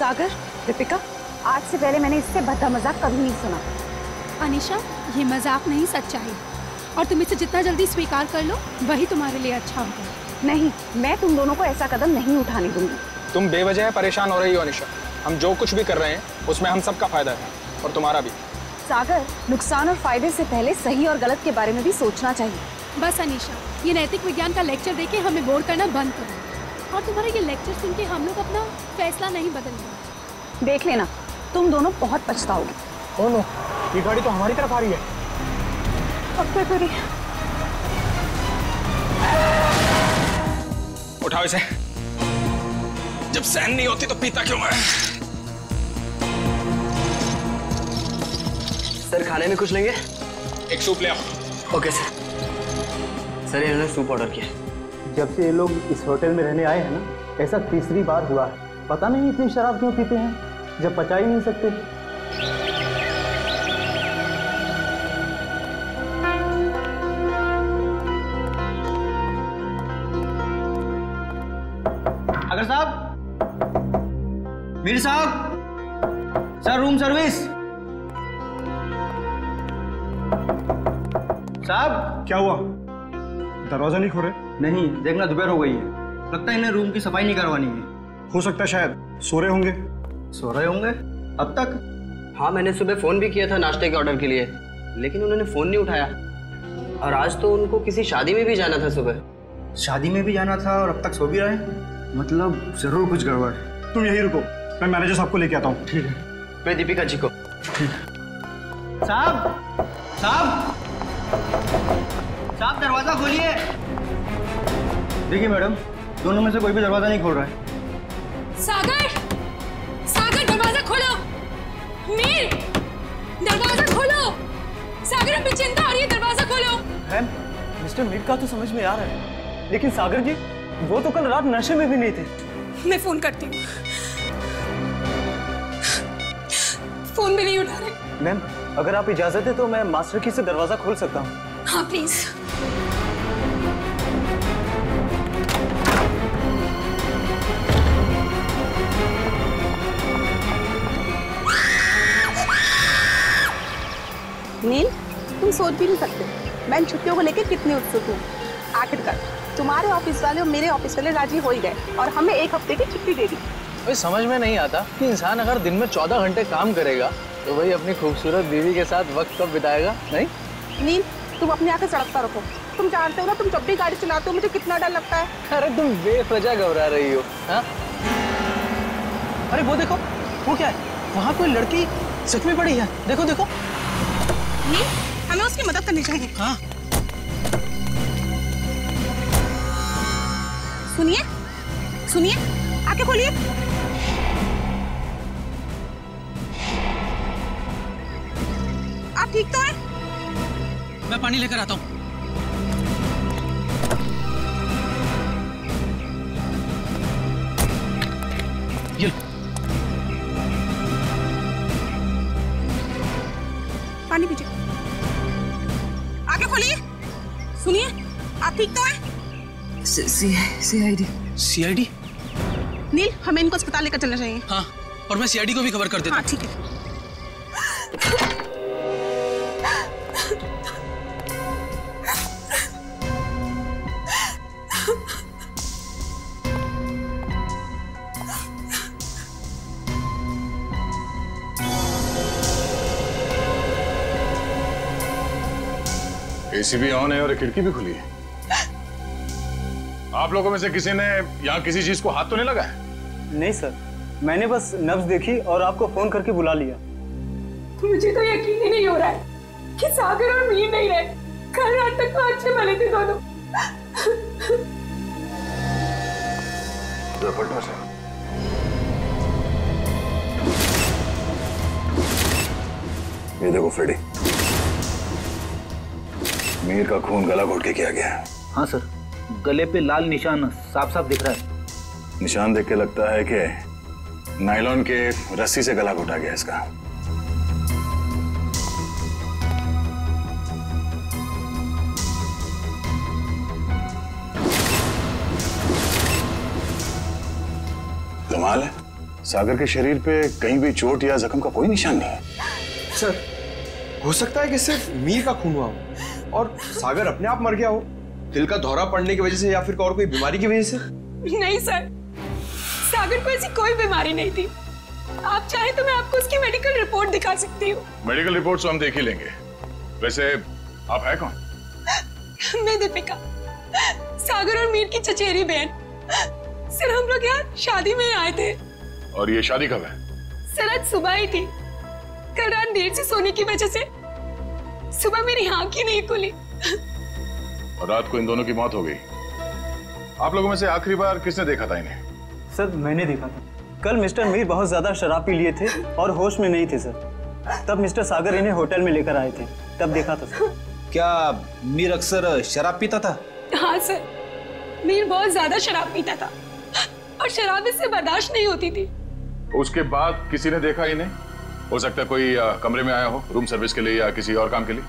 सागर, दीपिका, आज से पहले मैंने इससे भद्दा मजाक कभी नहीं सुना। अनीशा, ये मजाक नहीं, सच्चाई। और तुम इसे जितना जल्दी स्वीकार कर लो वही तुम्हारे लिए अच्छा होगा। नहीं, मैं तुम दोनों को ऐसा कदम नहीं उठाने दूंगी। तुम बेवजह परेशान हो रही हो अनीशा। हम जो कुछ भी कर रहे हैं उसमें हम सबका फायदा है और तुम्हारा भी। सागर, नुकसान और फायदे से पहले सही और गलत के बारे में भी सोचना चाहिए। बस अनीशा, ये नैतिक विज्ञान का लेक्चर देके हमें बोर करना बंद करो। और तुम्हारा ये लेक्चर सुन के हम लोग अपना फैसला नहीं बदलेंगे। देख लेना, तुम दोनों बहुत पछताओगे। ओ नो, ये गाड़ी तो हमारी तरफ आ रही है। अब क्या करें? उठाओ इसे। जब सहन नहीं होती तो पीता क्यों है? सर, खाने में कुछ लेंगे? एक सूप ले आओ। Okay sir. सर, इन्होंने सूप ऑर्डर किया। जब से ये लोग इस होटल में रहने आए हैं ना, ऐसा तीसरी बार हुआ है। पता नहीं इतनी शराब क्यों पीते हैं जब पचा ही नहीं सकते। अगर साहब, मीर साहब, सर रूम सर्विस। साहब, क्या हुआ? दरवाजा नहीं खोले? नहीं, देखना दोपहर हो गई है। लगता है इन्हें रूम की सफाई नहीं करवानी है। हो सकता है शायद सो रहे होंगे। सो रहे होंगे अब तक? हाँ, मैंने सुबह फोन भी किया था नाश्ते के ऑर्डर के लिए, लेकिन उन्होंने फोन नहीं उठाया। और आज तो उनको किसी शादी में भी जाना था सुबह। शादी में भी जाना था और अब तक सो भी रहे? मतलब जरूर कुछ गड़बड़। तुम यहीं रुको, मैं मैनेजर साहब को लेके आता हूँ। ठीक है। मैं दीपिका जी को। साहब, साहब, साहब, दरवाजा खोलिए। देखिए मैडम, दोनों में से कोई भी दरवाजा नहीं खोल रहा है। सागर, सागर, दरवाजा खोलो। मीर, दरवाजा खोलो। सागर, हमें चिंता आ रही है, दरवाजा खोलो। मैम, मिस्टर मीर का तो समझ में आ रहा है, लेकिन सागर जी, वो तो कल रात नशे में भी नहीं थे। मैं फोन करती हूँ। फोन भी नहीं उठा रहे। मैम, अगर आप इजाजत है तो मैं मास्टर की से दरवाजा खोल सकता हूँ। हाँ प्लीज। नील, तुम सोच भी नहीं सकते मैं इन छुट्टियों को लेकर कितनी उत्सुक हूँ। आखिरकार तुम्हारे ऑफिस वाले और मेरे ऑफिस वाले राजी हो ही गए और हमें एक हफ्ते की छुट्टी दे दी। भाई समझ में नहीं आता कि इंसान अगर दिन में 14 घंटे काम करेगा तो वही अपनी खूबसूरत बीवी के साथ वक्त कब बिताएगा। नहीं नील, तुम अपनी आंखें सड़क पर रखो। तुम जानते हो ना, तुम जब भी गाड़ी चलाते हो मुझे कितना डर लगता है। अरे तुम बेवजह घबरा रही हो। हाँ, अरे वो देखो, वो क्या है? वहाँ कोई लड़की सच में पड़ी है। देखो देखो। नील, हमें उसकी मदद करनी चाहिए। हाँ, सुनिए, सुनिए, आंखें खोलिए। आप ठीक तो हैं? मैं पानी लेकर आता हूँ। ये पानी पीजिए। आंखें खोलिए। सुनिए, आप ठीक तो हैं? सीआईडी। नील, हमें इनको अस्पताल लेकर चलना चाहिए। हाँ, और मैं सीआईडी को भी खबर कर देता हूँ। हाँ ठीक है। एसी भी ऑन है और खिड़की भी खुली है। आप लोगों में से किसी ने यहाँ किसी चीज को हाथ तो नहीं लगाया? नहीं सर, मैंने बस नब्ज देखी और आपको फोन करके बुला लिया। मुझे तो यकीन ही नहीं हो रहा है कि सागर और मीर नहीं रहे। कल रात तक तो अच्छे भले थे दोनों। ये देखो फ्रेडी, मीर का खून गला घोट के किया गया है। हाँ सर, गले पे लाल निशान साफ साफ दिख रहा है। निशान देख के लगता है कि नायलॉन के रस्सी से गला घोटा गया इसका। कमाल है, सागर के शरीर पे कहीं भी चोट या जख्म का कोई निशान नहीं है। सर, हो सकता है कि सिर्फ मीर का खून हुआ हो और सागर अपने आप मर गया हो, दिल का दौरा पड़ने की वजह से या फिर और कोई बीमारी की वजह से। नहीं सर, सागर को ऐसी कोई बीमारी नहीं थी। आप चाहे तो मैं आपको उसकी मेडिकल रिपोर्ट दिखा सकती हूँ। मेडिकल रिपोर्ट तो हम देख ही लेंगे। वैसे आप है कौन? मैं दीपिका, सागर और मीर की चचेरी बहन। सर हम लोग यहाँ शादी में आए थे। और ये शादी कब है? सर आज सुबह ही थी। कल रात देर से सोने की वजह से सुबह मेरी आंख ही नहीं खुली। और रात को इन दोनों की मौत हो गई। आप लोगों में से आखिरी बार किसने देखा था इन्हें? सर मैंने देखा था। कल मिस्टर मीर बहुत ज्यादा शराब पी लिए थे और होश में नहीं थे सर। तब मिस्टर सागर इन्हें होटल में लेकर आए थे, तब देखा था सर। क्या मीर अक्सर शराब पीता था? हाँ सर, मीर बहुत ज्यादा शराब पीता था और शराब इससे बर्दाश्त नहीं होती थी। उसके बाद किसी ने देखा इन्हें? हो सकता है कोई कमरे में आया हो रूम सर्विस के लिए या किसी और काम के लिए।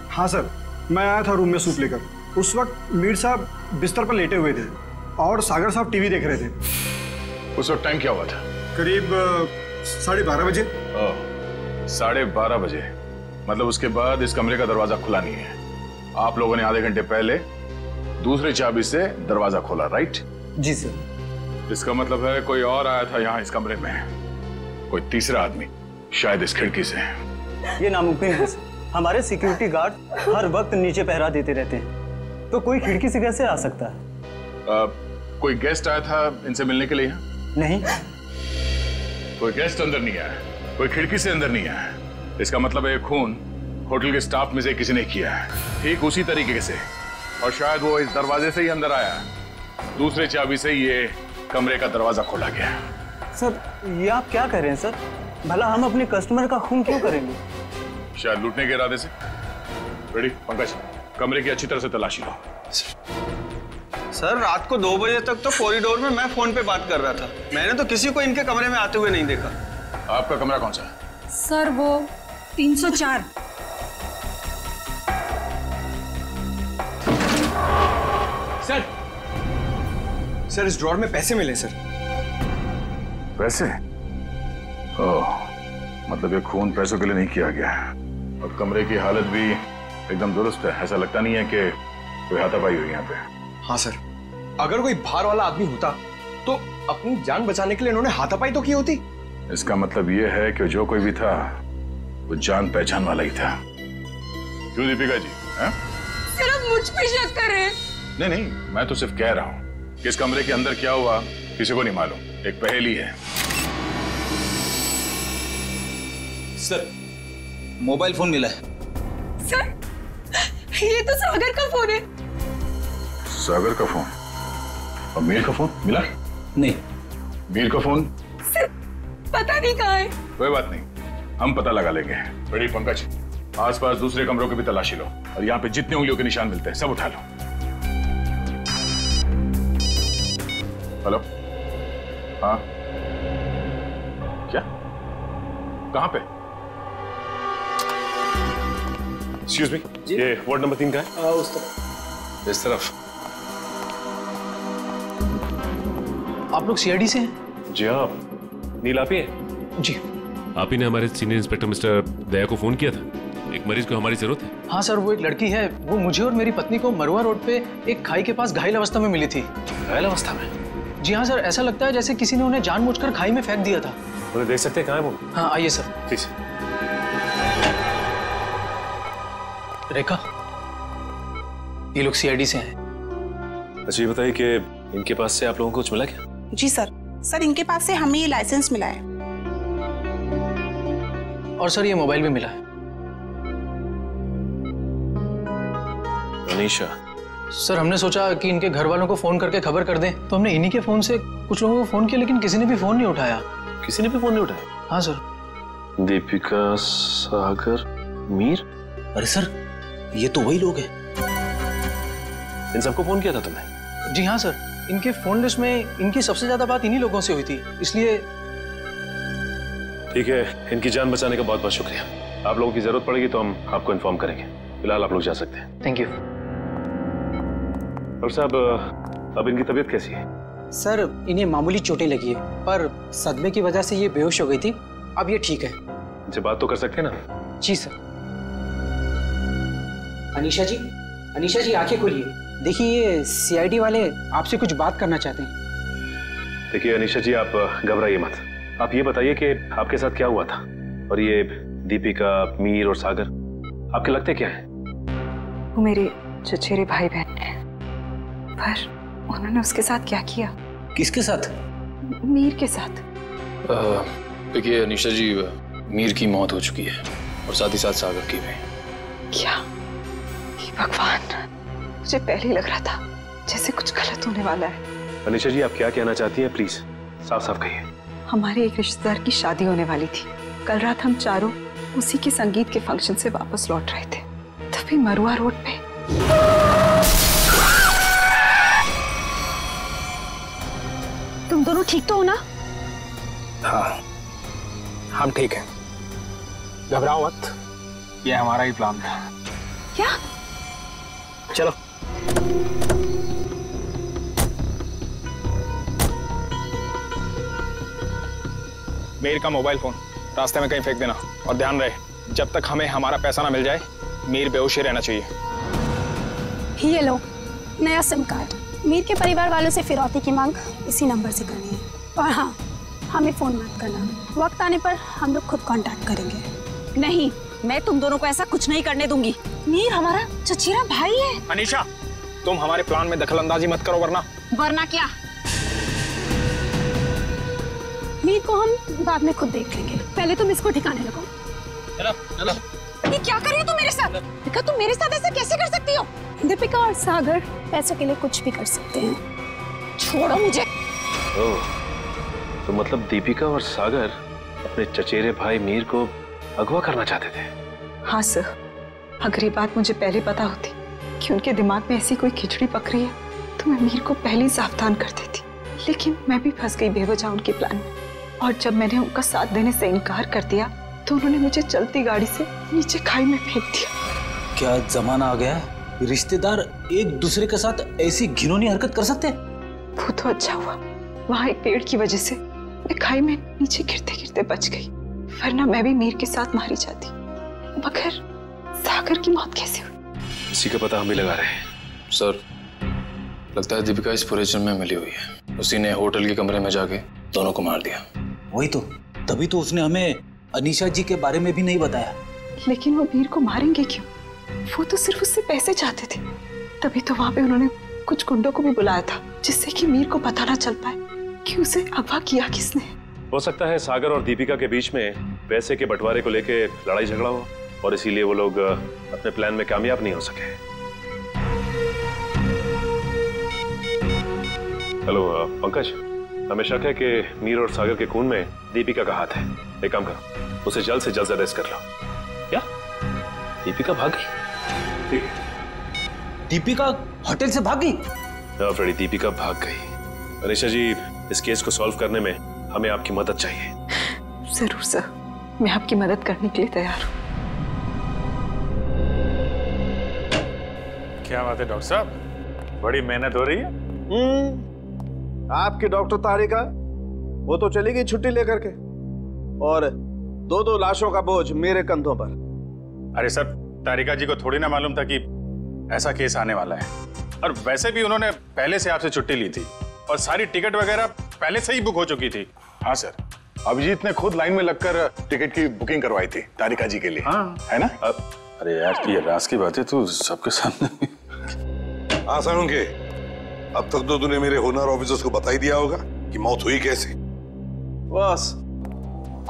हाँ सर, मैं आया था रूम में सूप लेकर। उस वक्त मीर साहब बिस्तर पर लेटे हुए थे और सागर साहब टीवी देख रहे थे। उस वक्त टाइम क्या हुआ था? करीब 12:30 बजे। 12:30 बजे, मतलब उसके बाद इस कमरे का दरवाजा खुला नहीं है। आप लोगों ने आधे घंटे पहले दूसरी चाबी से दरवाजा खोला, राइट? जी सर। इसका मतलब है कोई और आया था यहाँ इस कमरे में, कोई तीसरा आदमी, शायद इस खिड़की से। ये नामुमकिन है सर। हमारे सिक्योरिटी गार्ड हर वक्त नीचे पहरा देते रहते हैं, तो कोई खिड़की से कैसे आ सकता है? कोई गेस्ट आया था इनसे मिलने के लिए यहाँ? नहीं। कोई गेस्ट अंदर नहीं आया, कोई खिड़की से अंदर नहीं आया। इसका मतलब है खून होटल के स्टाफ में से किसी ने किया है, ठीक उसी तरीके से। और शायद वो इस दरवाजे से ही अंदर आया, दूसरे चाबी से ये कमरे का दरवाजा खोला गया। सर ये आप क्या कह रहे हैं सर? भला हम अपने कस्टमर का खून क्यों करेंगे? शायद लूटने के इरादे से। रेडी पंकज, कमरे की अच्छी तरह से तलाशी लो। सर रात को 2 बजे तक तो कॉरिडोर में मैं फोन पे बात कर रहा था। मैंने तो किसी को इनके कमरे में आते हुए नहीं देखा। आपका कमरा कौन सा है? सर वो 304। सर इस ड्रॉर में पैसे मिले सर। पैसे? ओह, मतलब ये खून पैसों के लिए नहीं किया गया है। और कमरे की हालत भी एकदम दुरुस्त है, ऐसा लगता नहीं है कि कोई हाथापाई हुई यहाँ पे। हाँ सर, अगर कोई बाहर वाला आदमी होता तो अपनी जान बचाने के लिए इन्होंने हाथापाई तो की होती। इसका मतलब ये है कि जो कोई भी था वो जान पहचान वाला ही था। क्यों दीपिका जी? सर आप मुझ पे शक कर रहे हैं? नहीं नहीं, मैं तो सिर्फ कह रहा हूँ कि इस कमरे के अंदर क्या हुआ किसी को नहीं मालूम, एक पहेली है। सर मोबाइल फोन मिला है। सर ये तो सागर का फोन है। सागर का फोन? और मीर का फोन मिला? नहीं। मीर का फोन? सर पता नहीं कहाँ है। कोई बात नहीं, हम पता लगा लेंगे। बड़ी पंकज, आसपास दूसरे कमरों की भी तलाशी लो और यहाँ पे जितने उंगलियों के निशान मिलते हैं सब उठा लो। हेलो? हाँ क्या? कहाँ पे? एक्सक्यूज मी, ये वार्ड नंबर 3 का है? उस तरफ। इस तरफ? आप लोग सीआईडी से हैं? जी हाँ, नील आप ही हैं? जी। आप ही ने हमारे सीनियर इंस्पेक्टर मिस्टर दया को फोन किया था, एक मरीज को हमारी जरूरत है। हाँ सर, वो एक लड़की है, वो मुझे और मेरी पत्नी को मरुआ रोड पे एक खाई के पास घायल अवस्था में मिली थी। घायल अवस्था में? जी हाँ सर, ऐसा लगता है जैसे किसी ने उन्हें जानबूझकर खाई में फेंक दिया था। उन्हें देख सकते हैं कहाँ है वो? हाँ आइए सर। ठीक है। रेखा, ये लोग सीआईडी से हैं। अच्छा ये बताइए कि इनके पास से आप लोगों को कुछ मिला क्या? जी सर इनके पास से हमें ये लाइसेंस मिला है। और सर ये मोबाइल भी मिला है। अनीशा? सर हमने सोचा कि इनके घर वालों को फोन करके खबर कर दें, तो हमने इन्हीं के फोन से कुछ लोगों को फोन किया, लेकिन किसी ने भी फोन नहीं उठाया। किसी ने भी फोन नहीं उठाया? हाँ सर। दीपिका, सागर, मीर? अरे सर ये तो वही लोग हैं। इन सबको फोन किया था तुमने? जी हाँ सर, इनके फोन लिस्ट में इनकी सबसे ज्यादा बात इन्हीं लोगों से हुई थी, इसलिए। ठीक है, इनकी जान बचाने का बहुत बहुत शुक्रिया। आप लोगों की जरूरत पड़ेगी तो हम आपको इन्फॉर्म करेंगे। फिलहाल आप लोग जा सकते हैं। Thank you. डॉक्टर साहब, अब इनकी तबीयत कैसी है? सर इन्हें मामूली चोटें लगी है, पर सदमे की वजह से ये बेहोश हो गई थी। अब ये ठीक है। इनसे बात तो कर सकते हैं ना? जी सर। अनीशा जी आंखें खोलिए। देखिए ये सीआईडी वाले आपसे कुछ बात करना चाहते हैं। देखिए अनीशा जी, आप घबराइए मत। आप ये बताइए कि आपके साथ क्या हुआ था, और ये दीपिका, मीर और सागर आपके लगते क्या है? वो मेरे चचेरे भाई बहन हैं, पर उन्होंने उसके साथ क्या किया? किसके साथ? मीर के साथ। देखिए अनीशा जी, मीर की मौत हो चुकी है और साथ ही साथ सागर की भी। क्या? हे भगवान, मुझे पहले ही लग रहा था जैसे कुछ गलत होने वाला है। अनीशा जी, आप क्या कहना चाहती हैं? प्लीज साफ साफ कहिए। हमारे एक रिश्तेदार की शादी होने वाली थी। कल रात हम चारों उसी के संगीत के फंक्शन से वापस लौट रहे थे, तभी मरुआ रोड पे तुम दोनों ठीक तो हो ना? हाँ, हम ठीक हैं। घबराओ मत, ये हमारा ही प्लान था। क्या? चलो। मीर का मोबाइल फोन रास्ते में कहीं फेंक देना, और ध्यान रहे जब तक हमें हमारा पैसा ना मिल जाए मीर बेहोश ही रहना चाहिए। ये लो नया सिम कार्ड। मीर के परिवार वालों से फिरौती की मांग इसी नंबर से करनी है। और हाँ, हमें फोन मत करना, वक्त आने पर हम लोग खुद कांटेक्ट करेंगे। नहीं, मैं तुम दोनों को ऐसा कुछ नहीं करने दूंगी। मीर हमारा चचेरा भाई है। अनीशा, तुम हमारे प्लान में दखलंदाजी मत करो, वरना क्या? मीर को हम बाद में खुद देख लेंगे, पहले तुम इसको ठिकाने लगो। चलो। ये क्या कर रही हो तुम मेरे साथ? दीपिका, तुम मेरे साथ ऐसा कैसे कर सकती हो? दीपिका और सागर पैसों के लिए कुछ भी कर सकते हैं। छोड़ो मुझे। ओह, तो मतलब दीपिका और सागर अपने चचेरे भाई मीर को अगवा करना चाहते थे? हाँ सर, अगर ये बात मुझे पहले पता होती कि उनके दिमाग में ऐसी कोई खिचड़ी पक रही है तो मैं मीर को पहले ही सावधान कर देती। लेकिन मैं भी फंस गई बेवजह उनके प्लान में, और जब मैंने उनका साथ देने से इनकार कर दिया तो उन्होंने मुझे चलती गाड़ी से नीचे खाई में फेंक दिया। क्या जमाना आ गया है? रिश्तेदार एक दूसरे के साथ ऐसी घिनौनी हरकत कर सकते हैं? वो तो अच्छा हुआ, वहाँ एक पेड़ की वजह से मैं खाई में नीचे गिरते गिरते बच गई, वरना मैं भी मीर के साथ मारी जाती। मगर सागर की मौत कैसे हुई? इसी का पता हम भी लगा रहे हैं। सर, लगता है दीपिका इस पूरे जुर्म में मिली हुई है। उसी ने होटल के कमरे में जाके दोनों को मार दिया। वही तो, तभी तो उसने हमें अनीशा जी के बारे में भी नहीं बताया। लेकिन वो मीर को मारेंगे क्यों? वो तो सिर्फ उससे पैसे चाहते थे। तभी तो वहाँ पे उन्होंने कुछ गुंडों को भी बुलाया था, जिससे कि मीर को पता ना चल पाए कि उसे अगवा किया किसने। हो सकता है सागर और दीपिका के बीच में पैसे के बंटवारे को लेके लड़ाई झगड़ा हो, और इसीलिए वो लोग अपने प्लान में कामयाब नहीं हो सके। हेलो पंकज, हमें शक है कि मीर और सागर के खून में दीपिका का हाथ है। एक काम करो, उसे जल्द से जल्द अरेस्ट कर लो। क्या? दीपिका भाग गई? ठीक है। दीपिका होटल से भाग गई? हाँ फ्रेडी, दीपिका भाग गई। अनीशा जी, इस केस को सॉल्व करने में हमें आपकी मदद चाहिए। जरूर सर, मैं आपकी मदद करने के लिए तैयार हूँ। क्या बात है डॉक्टर साहब, बड़ी मेहनत हो रही है। आपकी डॉक्टर तारिका, वो तो चली गई छुट्टी लेकर के, और दो लाशों का बोझ मेरे कंधों पर। अरे सर, तारिका जी को थोड़ी ना मालूम था कि ऐसा केस आने वाला है, और वैसे भी उन्होंने पहले से आपसे छुट्टी ली थी और सारी टिकट वगैरह पहले से ही बुक हो चुकी थी। हाँ सर, अभिजीत ने खुद लाइन में लगकर टिकट की बुकिंग करवाई थी तारिका जी के लिए। हाँ। है ना? अरे यार, ये राज की बात है तो सबके सामने। आसान के, अब तक तो तूने मेरे होनर ऑफिसर्स को बता ही दिया होगा कि मौत हुई कैसे। बस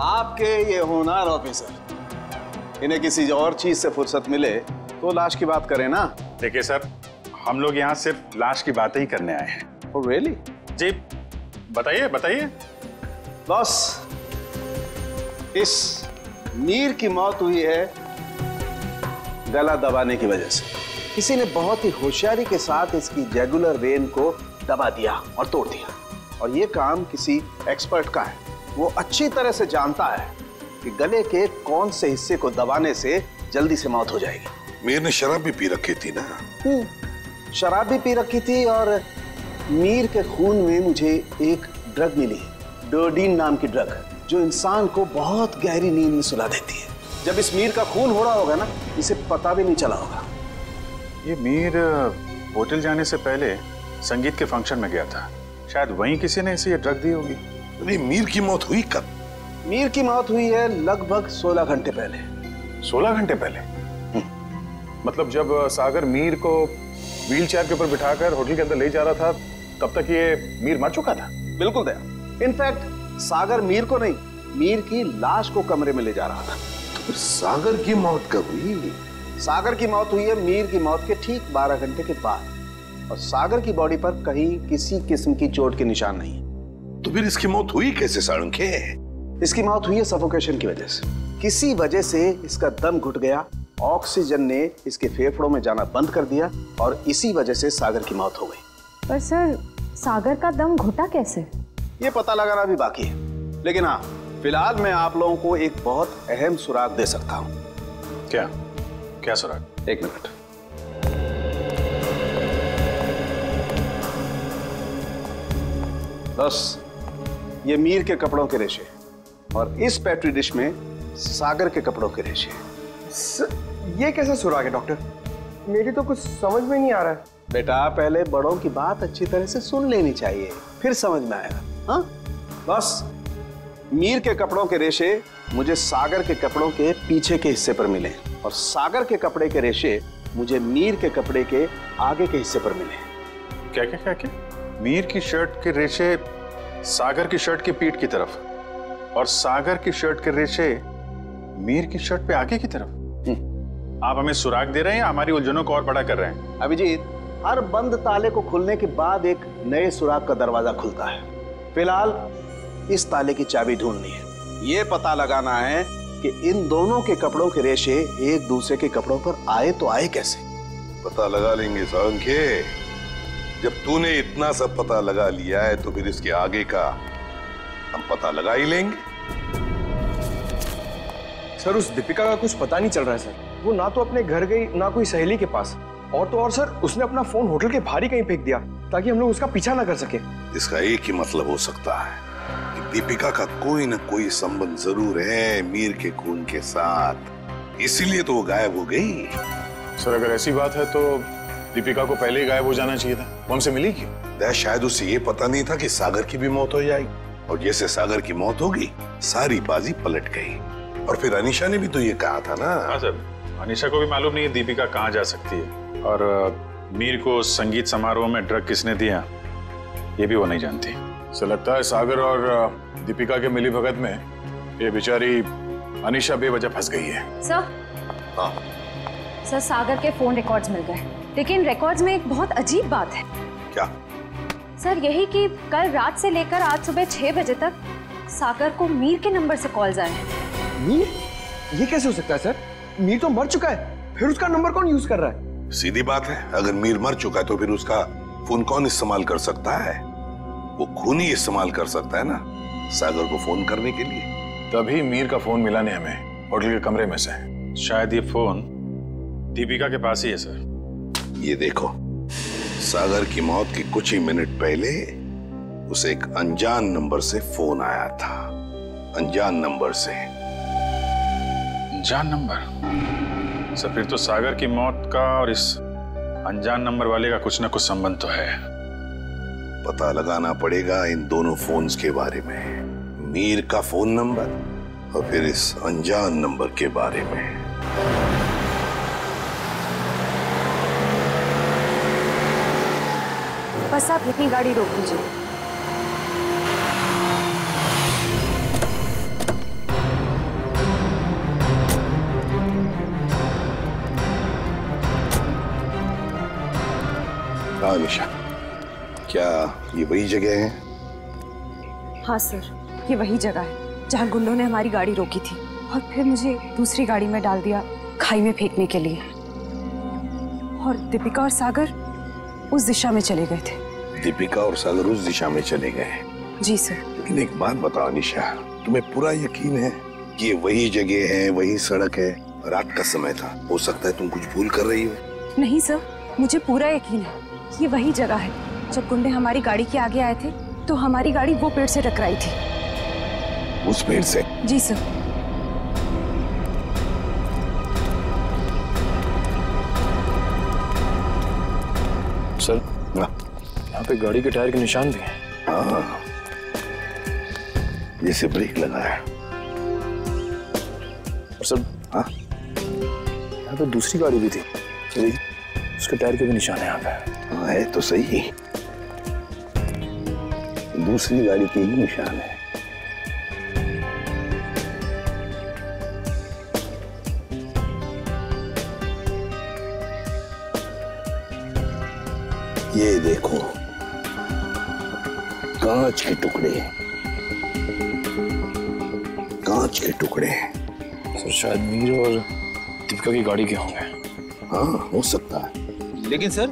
आपके ये होनहार ऑफिसर, इन्हें किसी और चीज से फुर्सत मिले तो लाश की बात करें ना। देखिए सर, हम लोग यहाँ सिर्फ लाश की बातें ही करने आए हैं। Oh, really? जी बताइए बताइए। बॉस, इस मीर की मौत हुई है गला दबाने की वजह से। किसी ने बहुत ही होशियारी के साथ इसकी जुगुलर वेन को दबा दिया और तोड़ दिया, और ये काम किसी एक्सपर्ट का है। वो अच्छी तरह से जानता है कि गले के कौन से हिस्से को दबाने से जल्दी से मौत हो जाएगी। मीर ने शराब भी पी रखी थी ना? शराब भी पी रखी थी, और मीर के खून में मुझे एक ड्रग मिली है, डोडीन नाम की ड्रग, जो इंसान को बहुत गहरी नींद में सुला देती है। जब इस मीर का खून हो रहा होगा ना, इसे पता भी नहीं चला होगा। ये मीर होटल जाने से पहले संगीत के फंक्शन में गया था, शायद वहीं किसी ने इसे ये ड्रग दी होगी। अरे मीर की मौत हुई कब? मीर की मौत हुई है लगभग 16 घंटे पहले। 16 घंटे पहले? मतलब जब सागर मीर को व्हील चेयर के ऊपर बिठाकर होटल के अंदर ले जा रहा था, तब तक ये मीर मर चुका था? बिल्कुल दया। इनफैक्ट सागर मीर को नहीं, मीर की लाश को कमरे में ले जा रहा था। तो फिर सागर की मौत कब हुई? सागर की मौत हुई है मीर की मौत के ठीक 12 घंटे के बाद, और सागर की बॉडी पर कहीं किसी किस्म की चोट के निशान नहीं है। तो फिर इसकी मौत हुई कैसे साळुंखे? इसकी मौत हुई है सफोकेशन की वजह से। किसी वजह से इसका दम घुट गया, ऑक्सीजन ने इसके फेफड़ों में जाना बंद कर दिया, और इसी वजह से सागर की मौत हो गई। पर सर, सागर का दम घुटा कैसे? ये पता लगाना भी बाकी है, लेकिन हाँ, फिलहाल मैं आप लोगों को एक बहुत अहम सुराग दे सकता हूँ। क्या? क्या सुराग? एक मिनट। बस ये मीर के कपड़ों के रेशे, और इस पेट्री डिश में सागर के कपड़ों के रेशे। ये कैसा सुराग है डॉक्टर? मेरी तो कुछ समझ में नहीं आ रहा है। बेटा, पहले बड़ों की बात अच्छी तरह से सुन लेनी चाहिए, फिर समझ में आएगा। हाँ, बस मीर के कपड़ों के रेशे मुझे सागर के कपड़ों के पीछे के हिस्से पर मिले, और सागर के कपड़े के रेशे मुझे मीर के कपड़े के आगे के हिस्से पर मिले। क्या क्या क्या क्या? मीर की शर्ट के रेशे सागर की शर्ट की पीठ की तरफ, और सागर की शर्ट के रेशे मीर की शर्ट पे आगे की तरफ। आप हमें सुराग दे रहे हैं या हमारी उलझनों को और बड़ा कर रहे हैं? अभिजीत, हर बंद ताले को खुलने के बाद एक नए सुराग का दरवाजा खुलता है। फिलहाल इस ताले की चाबी ढूंढनी है। ये पता लगाना है कि इन दोनों के कपड़ों के रेशे एक दूसरे के कपड़ों पर आए तो आए कैसे। पता लगा लेंगे साळुंखे। जब तूने इतना सब पता लगा लिया है तो फिर इसके आगे का हम पता लगा ही लेंगे। सर, उस दीपिका का कुछ पता नहीं चल रहा है सर। वो ना तो अपने घर गई, ना कोई सहेली के पास, और तो और सर, उसने अपना फोन होटल के बाहर ही कहीं फेंक दिया ताकि हम लोग उसका पीछा ना कर सके। इसका एक ही मतलब हो सकता है कि दीपिका का कोई ना कोई संबंध जरूर है मीर के खून के साथ, इसीलिए तो वो गायब हो गई। सर, अगर ऐसी बात है तो दीपिका को पहले ही गायब हो जाना चाहिए था। वो हमसे मिली क्यों? शायद उसे ये पता नहीं था कि सागर की भी मौत हो जाएगी, और जैसे सागर की मौत होगी सारी बाजी पलट गई। और फिर अनीशा ने भी तो ये कहा था ना। हाँ सर, अनीशा को भी मालूम नहीं है दीपिका कहाँ जा सकती है, और मीर को संगीत समारोह में ड्रग किसने दिया ये भी वो नहीं जानती। सो लगता है सागर और दीपिका के मिली भगत में ये बेचारी अनीशा बेवजह फंस गई है। सर, हाँ सर, सागर के फोन रिकॉर्ड्स मिल गए, लेकिन रिकॉर्ड्स में एक बहुत अजीब बात है। क्या? सर, यही कि कल रात से लेकर आज सुबह 6 बजे तक सागर को मीर के नंबर से कॉल्स आए हैं। मीर? ये कैसे हो सकता है सर? मीर तो मर चुका है, फिर उसका नंबर कौन यूज कर रहा है? सीधी बात है, अगर मीर मर चुका है तो फिर उसका फोन कौन इस्तेमाल कर सकता है? वो खून ही इस्तेमाल कर सकता है ना सागर को फोन करने के लिए। तभी मीर का फोन मिला नहीं हमें होटल के कमरे में से। शायद ये फोन दीपिका के पास ही है सर। ये देखो, सागर की मौत के कुछ ही मिनट पहले उसे एक अनजान नंबर से फोन आया था। अनजान नंबर से। अनजान नंबर? सर, फिर तो सागर की मौत का और इस अनजान नंबर वाले का कुछ ना कुछ संबंध तो है। पता लगाना पड़ेगा इन दोनों फोन्स के बारे में, मीर का फोन नंबर और फिर इस अनजान नंबर के बारे में। बस आप अपनी गाड़ी रोक दीजिए। अनीशा, क्या ये वही जगह है? हाँ सर, ये वही जगह है जहाँ गुंडों ने हमारी गाड़ी रोकी थी और फिर मुझे दूसरी गाड़ी में डाल दिया खाई में फेंकने के लिए। और दीपिका और सागर उस दिशा में चले गए थे। दीपिका और सागर उस दिशा में चले गए? जी सर। लेकिन एक बात बताओ अनीशा, तुम्हें पूरा यकीन है कि ये वही जगह है, वही सड़क है? रात का समय था, हो सकता है तुम कुछ भूल कर रही हो। नहीं सर, मुझे पूरा यकीन है ये वही जगह है जब गुंडे हमारी गाड़ी के आगे आए थे तो हमारी गाड़ी वो पेड़ से टकराई थी। उस पेड़ से? जी सर। सर यहाँ पे गाड़ी के टायर के निशान भी हैं। हाँ, जैसे ब्रेक लगा है। और सर हाँ, यहाँ पे दूसरी गाड़ी भी थी, उसके टायर के भी निशान है यहाँ पे। हाँ है तो सही, दूसरी गाड़ी के ही निशान है। ये देखो कांच के टुकड़े, कांच के टुकड़े। सर शायद मीर और दीपिका की गाड़ी के होंगे। हाँ हो सकता है। लेकिन सर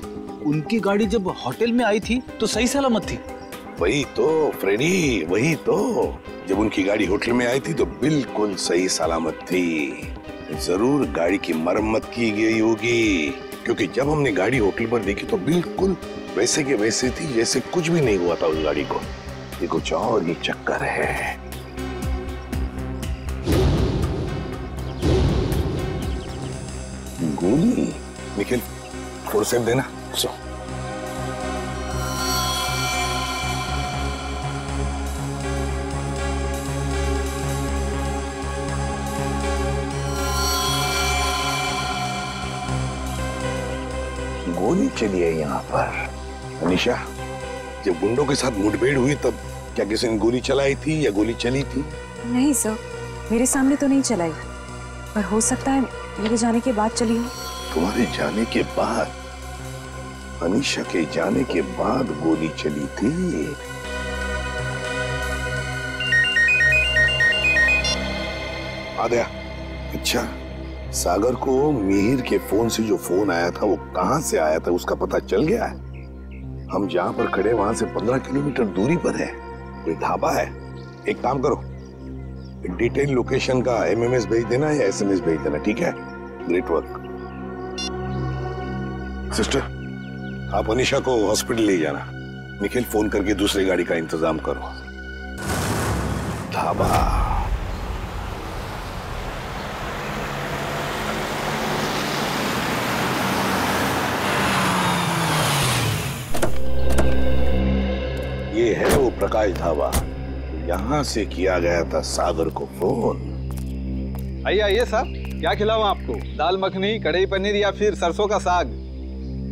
उनकी गाड़ी जब होटल में आई थी तो सही सलामत थी। वही तो फ्रेडी, वही तो। जब उनकी गाड़ी होटल में आई थी तो बिल्कुल सही सलामत थी। जरूर गाड़ी की मरम्मत की गई होगी, क्योंकि जब हमने गाड़ी होटल पर देखी तो बिल्कुल वैसे के वैसे थी जैसे कुछ भी नहीं हुआ था उस गाड़ी को। ये कुछ और ही चक्कर है। गोली? निखिल फोरसेप देना। गोली चली है यहाँ पर। अनीशा, जब गुंडों के साथ मुठभेड़ हुई तब क्या किसी ने गोली चलाई थी या गोली चली थी? नहीं सर, मेरे सामने तो नहीं चलाई, पर हो सकता है मेरे जाने के बाद चली हो। तुम्हारे जाने के बाद? अनीशा के जाने के बाद गोली चली थी? आद्या, अच्छा सागर को मिहिर के फोन से जो फोन आया था वो कहां से आया था उसका पता चल गया है? हम जहां पर खड़े वहां से 15 किलोमीटर दूरी पर है, कोई ढाबा है। एक काम करो, डिटेल लोकेशन का एमएमएस भेज देना या एसएमएस भेज देना, ठीक है? Great work. सिस्टर, आप अनीशा को हॉस्पिटल ले जाना। निखिल फोन करके दूसरी गाड़ी का इंतजाम करो। ढाबा। ये है वो प्रकाश ढाबा, यहां से किया गया था सागर को फोन। आइए आइए साहब, क्या खिलाऊं आपको? दाल मखनी, कढ़ाई पनीर या फिर सरसों का साग?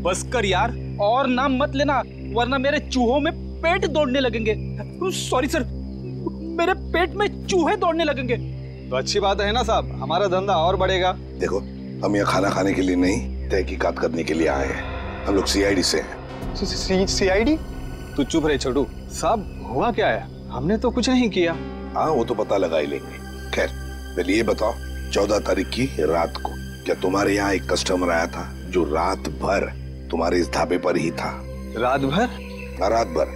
बस कर यार, और नाम मत लेना वरना मेरे चूहों में पेट दौड़ने लगेंगे। सॉरी सर, मेरे पेट में चूहे दौड़ने लगेंगे। तो अच्छी बात है ना साहब, हमारा धंधा और बढ़ेगा। देखो, हम यहाँ खाना खाने के लिए नहीं, तहकीकात करने के लिए आए हैं। हम लोग सीआईडी से हैं। सीआईडी? तू चुप रहे छोटू। साहब हुआ क्या है? हमने तो कुछ नहीं किया। हाँ वो तो पता लगा ही लेंगे। खैर पहले ये बताओ, 14 तारीख की रात को क्या तुम्हारे यहाँ एक कस्टमर आया था जो रात भर तुम्हारे इस ढाबे पर ही था? रात भर? रात भर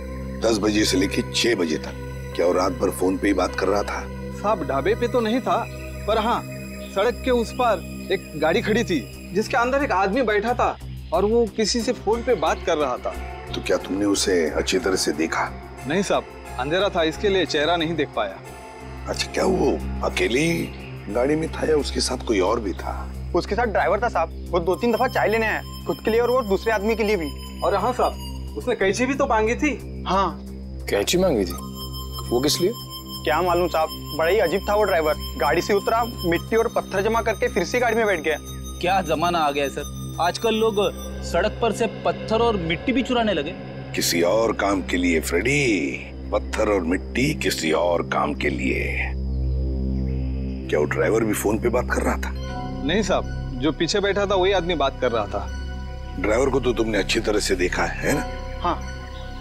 10 बजे से लेके 6 बजे तक। क्या वो रात भर फोन पे ही बात कर रहा था? साहब ढाबे पे तो नहीं था, पर हाँ सड़क के उस पार एक गाड़ी खड़ी थी जिसके अंदर एक आदमी बैठा था और वो किसी से फोन पे बात कर रहा था। तो क्या तुमने उसे अच्छी तरह से देखा? नहीं साहब, अंधेरा था, इसके लिए चेहरा नहीं देख पाया। अच्छा, क्या वो अकेली गाड़ी में था या उसके साथ कोई और भी था? उसके साथ ड्राइवर था साहब, वो 2-3 दफा चाय लेने आया, खुद के लिए और वो दूसरे आदमी के लिए भी। और हाँ साहब, उसने कैंची भी तो मांगी थी। हाँ कैंची मांगी थी? वो किस लिए? क्या मालूम साहब, बड़ा ही अजीब था वो ड्राइवर। गाड़ी से उतरा, मिट्टी और पत्थर जमा करके फिर से गाड़ी में बैठ गया। क्या जमाना आ गया है सर, आजकल लोग सड़क पर से पत्थर और मिट्टी भी चुराने लगे। किसी और काम के लिए फ्रेडी, पत्थर और मिट्टी किसी और काम के लिए। क्या वो ड्राइवर भी फोन पे बात कर रहा था? नहीं साहब, जो पीछे बैठा था वही आदमी बात कर रहा था। ड्राइवर को तो तुमने अच्छी तरह से देखा है ना? हाँ।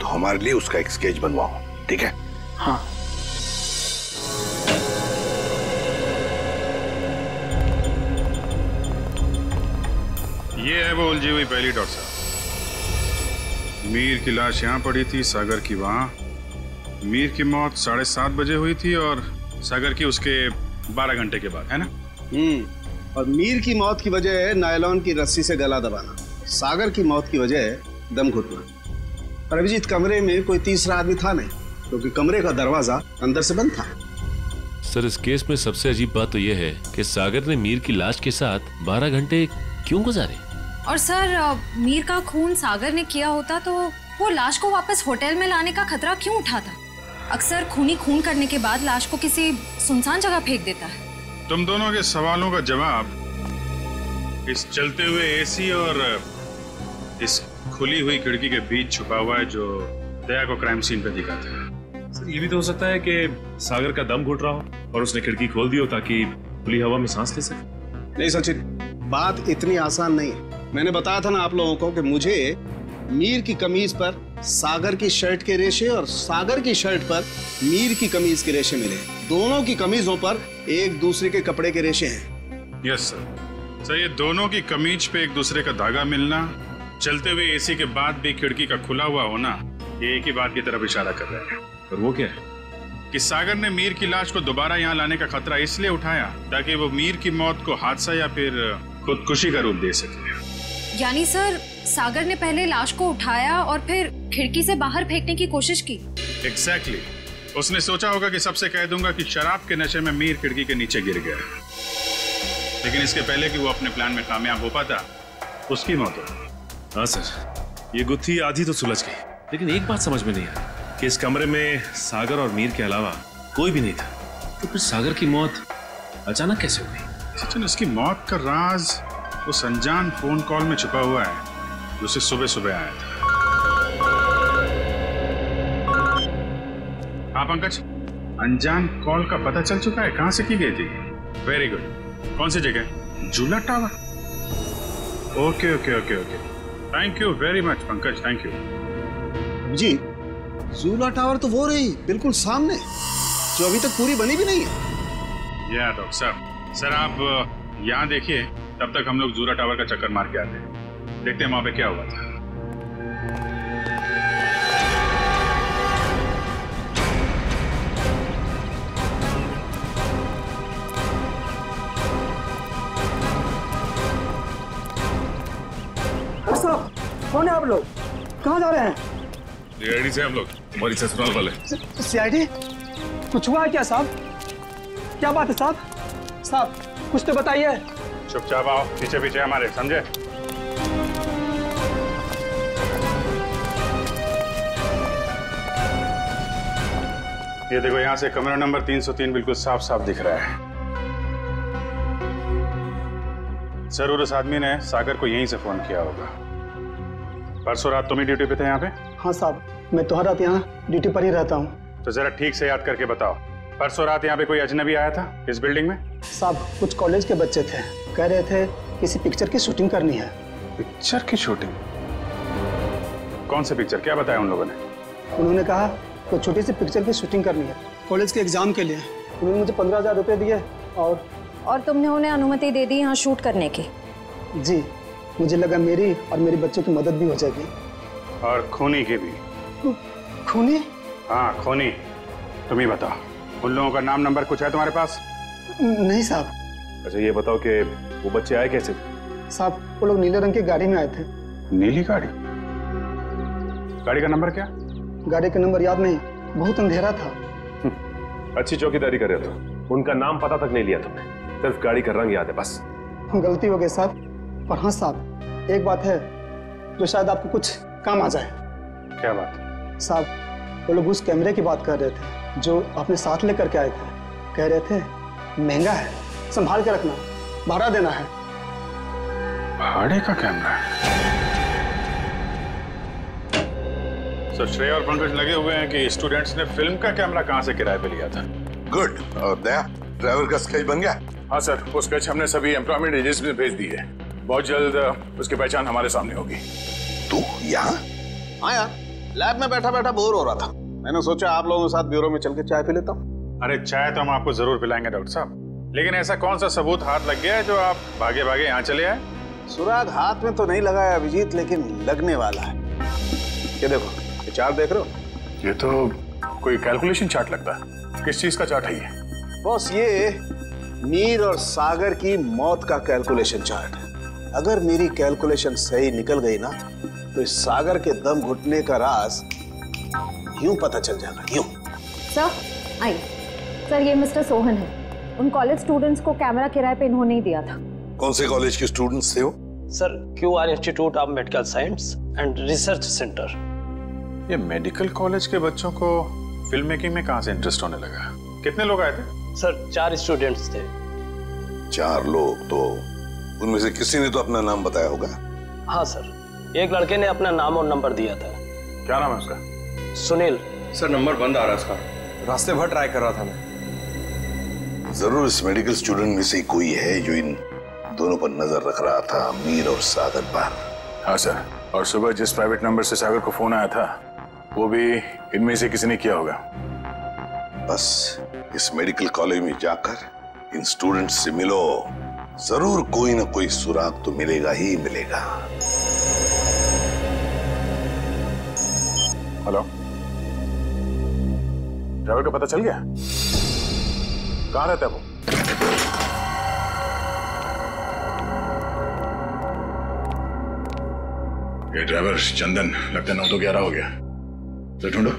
तो हमारे लिए उसका एक स्केच बनवाओ, ठीक है? हाँ। ये है वो उलझी हुई पहली डॉट साहब। मीर की लाश यहाँ पड़ी थी, सागर की वहाँ। मीर की मौत 7:30 बजे हुई थी और सागर की उसके 12 घंटे के बाद, है ना? और मीर की मौत की वजह है नायलॉन की रस्सी से गला दबाना, सागर की मौत की वजह है दम घुटना। पर अभिजीत कमरे में कोई तीसरा आदमी था नहीं, क्योंकि कमरे का दरवाजा अंदर से बंद था। सर इस केस में सबसे अजीब बात तो यह है कि सागर ने मीर की लाश के साथ 12 घंटे क्यों गुजारे। और सर मीर का खून सागर ने किया होता तो वो लाश को वापस होटल में लाने का खतरा क्यों उठाता? अक्सर खूनी खून करने के बाद लाश को किसी सुनसान जगह फेंक देता है। तुम दोनों के सवालों का जवाब इस चलते हुए एसी और इस खुली हुई खिड़की के बीच छुपा हुआ है जो दया को क्राइम सीन पे दिखा था। सर ये भी तो हो सकता है कि सागर का दम घुट रहा हो और उसने खिड़की खोल दी हो ताकि खुली हवा में सांस ले सके। नहीं सचिन, बात इतनी आसान नहीं है। मैंने बताया था ना आप लोगों को कि मुझे मीर की कमीज पर सागर की शर्ट के रेशे और सागर की शर्ट पर मीर की कमीज के रेशे मिले। दोनों की कमीजों पर एक दूसरे के कपड़े के रेशे हैं। Yes sir. सर ये दोनों की कमीज पे एक दूसरे का धागा मिलना, चलते हुए एसी के बाद भी खिड़की का खुला हुआ होना, ये एक ही बात की तरफ इशारा कर रहा है। और वो क्या है? कि सागर ने मीर की लाश को दोबारा यहाँ लाने का खतरा इसलिए उठाया ताकि वो मीर की मौत को हादसा या फिर खुदकुशी का रूप दे सके। यानी सर सागर ने पहले लाश को उठाया और फिर खिड़की से बाहर फेंकने की कोशिश की। एग्जैक्टली। उसने सोचा होगा कि सबसे कह दूंगा कि शराब के नशे में मीर खिड़की के नीचे गिर गया, लेकिन इसके पहले कि वो अपने प्लान में कामयाब हो पाता उसकी मौत हो। हाँ सर, ये गुत्थी आधी तो सुलझ गई, लेकिन एक बात समझ में नहीं आ रही कि इस कमरे में सागर और मीर के अलावा कोई भी नहीं था, तो फिर सागर की मौत अचानक कैसे हुई? सचिन, उसकी मौत का राज उस अनजान फोन कॉल में छुपा हुआ है जो उसे सुबह सुबह आया था। हाँ पंकज, अनजान कॉल का पता चल चुका है कहां से की गई थी? Very good. कौन सी जगह? Jhula tower. Okay okay okay okay, thank you very much Pankaj, thank you ji. Jhula tower तो वो रही बिल्कुल सामने जो अभी तक पूरी बनी भी नहीं है। या डॉक्टर साहब, सर आप यहाँ देखिए, तब तक हम लोग झूला टावर का चक्कर मार के आते हैं, देखते हैं वहां पे क्या हुआ था। कौन है आप लोग? कहाँ जा रहे हैं? सीआईडी से हम लोग, हमारी ससुराल वाले। सीआईडी? कुछ हुआ है क्या साहब? क्या बात है साहब? साहब कुछ तो बताइए। चुपचाप आओ, पीछे पीछे हमारे, समझे? ये देखो, यहाँ से कमरा नंबर 303 बिल्कुल साफ साफ दिख रहा है। जरूर उस आदमी ने सागर को यहीं से फोन किया होगा। परसों रात तुम ही ड्यूटी पे थे यहाँ पे? हाँ साहब, मैं तो हर रात यहाँ ड्यूटी पर ही रहता हूँ। तो जरा ठीक से याद करके बताओ, परसों रात यहाँ पे कोई अजनबी आया था इस बिल्डिंग में? साहब कुछ कॉलेज के बच्चे थे, कह रहे थे किसी पिक्चर की शूटिंग करनी है। पिक्चर की शूटिंग? कौन सी पिक्चर, क्या बताया उन लोगों ने? उन्होंने कहा कोई छोटी सी पिक्चर की शूटिंग करनी है कॉलेज के एग्जाम के लिए। उन्होंने मुझे 15,000 रुपये दिए और तुमने उन्हें अनुमति दे दी यहाँ शूट करने की? जी, मुझे लगा मेरी और मेरे बच्चों की मदद भी हो जाएगी। और खूनी की भी। खूनी? हाँ खूनी। तुम ही बताओ, उन लोगों का नाम नंबर कुछ है तुम्हारे पास? नहीं साहब। अच्छा ये बताओ कि वो बच्चे आए कैसे? साहब वो लोग नीले रंग की गाड़ी में आए थे। नीली गाड़ी? गाड़ी का नंबर क्या? गाड़ी का नंबर याद नहीं, बहुत अंधेरा था। अच्छी चौकीदारी कर रहे हो, उनका नाम पता तक नहीं लिया तुमने, सिर्फ गाड़ी का रंग याद है बस। गलती हो गई साहब। और हाँ साहब, एक बात है जो शायद आपको कुछ काम आ जाए। क्या बात? साहब वो लोग उस कैमरे की बात कर रहे थे जो आपने साथ लेकर के आए थे। कह रहे थे महंगा है, संभाल के रखना, भाड़ा देना है। भाड़े का कैमरा है? सर श्रेय और पंकज लगे हुए हैं कि स्टूडेंट्स ने फिल्म का कैमरा कहां से किराए पे लिया था। गुड। और दया, ड्राइवर का स्केच बन गया? हाँ सर, वो स्केच हमने सभी एम्प्लॉयमेंट एजेंसी में भेज दी है। बहुत जल्द उसकी पहचान हमारे सामने होगी। तू यहाँ? हाँ यार, लैब में बैठा बैठा बोर हो रहा था, मैंने सोचा आप लोगों के साथ ब्यूरो में चल के चाय पी लेता हूँ। अरे चाय तो हम आपको जरूर पिलाएंगे डॉक्टर साहब, लेकिन ऐसा कौन सा सबूत हाथ लग गया है जो आप भागे भागे यहाँ चले आए? सुराग हाथ में तो नहीं लगा है अभिजीत, लेकिन लगने वाला है। ये देखो, ये चार्ट देख रहे हो? ये तो कोई कैलकुलेशन चार्ट लगता है। किस चीज का चार्ट है ये? बॉस ये मीर और सागर की मौत का कैलकुलेशन चार्ट है। अगर मेरी कैलकुलेशन सही निकल गई ना तो इस सागर के दम घुटने का राज यूं पता चल जाएगा, यूं। सर आइए। सर ये मिस्टर सोहन है। उन कॉलेज स्टूडेंट्स को कैमरा किराए पे इन्होंने ही दिया था। कौन से कॉलेज के स्टूडेंट्स थे वो? Sir QR institute of medical science and research centre. ये मेडिकल कॉलेज के बच्चों को फिल्म मेकिंग में कहां से इंटरेस्ट होने लगा? कितने लोग आए थे? सर 4 स्टूडेंट्स थे। 4 लोग? तो उनमें से किसी ने तो अपना नाम बताया होगा। हाँ सर, एक लड़के ने अपना नाम और नंबर दिया था। क्या नाम है उसका? सुनील। सर नंबर बंद आ रहा है उसका, रास्ते भर ट्राई कर रहा था मैं। जरूर इस मेडिकल स्टूडेंट में से कोई है जो इन दोनों पर नजर रख रहा था, मीर और सागर पर। हाँ सर, और सुबह जिस प्राइवेट नंबर से सागर को फोन आया था वो भी इनमें से किसी ने किया होगा। बस इस मेडिकल कॉलेज में जाकर इन स्टूडेंट्स से मिलो, जरूर कोई ना कोई सुराग तो मिलेगा ही मिलेगा। हेलो, ड्राइवर का पता चल गया? कहाँ रहता है वो? ये ड्राइवर चंदन, लगता है 9 तो 11 हो गया। तो ढूंढो।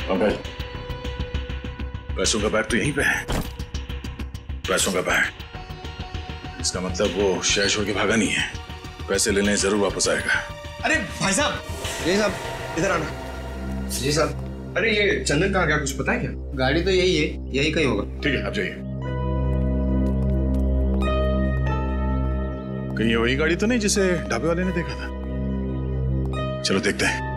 पंकज, पैसों का बैग तो यहीं पे है। पैसों का बैग, इसका मतलब वो शहर छोड़ के भागा नहीं है। पैसे लेने जरूर वापस आएगा। अरे भाई साहब, जी साहब इधर आना। जी साहब, अरे ये चंदन कहाँ गया, कुछ पता है क्या? गाड़ी तो यही है, यही कहीं होगा। ठीक है, आप जाइए। कहीं ये वही गाड़ी तो नहीं जिसे ढाबे वाले ने देखा था? चलो देखते हैं।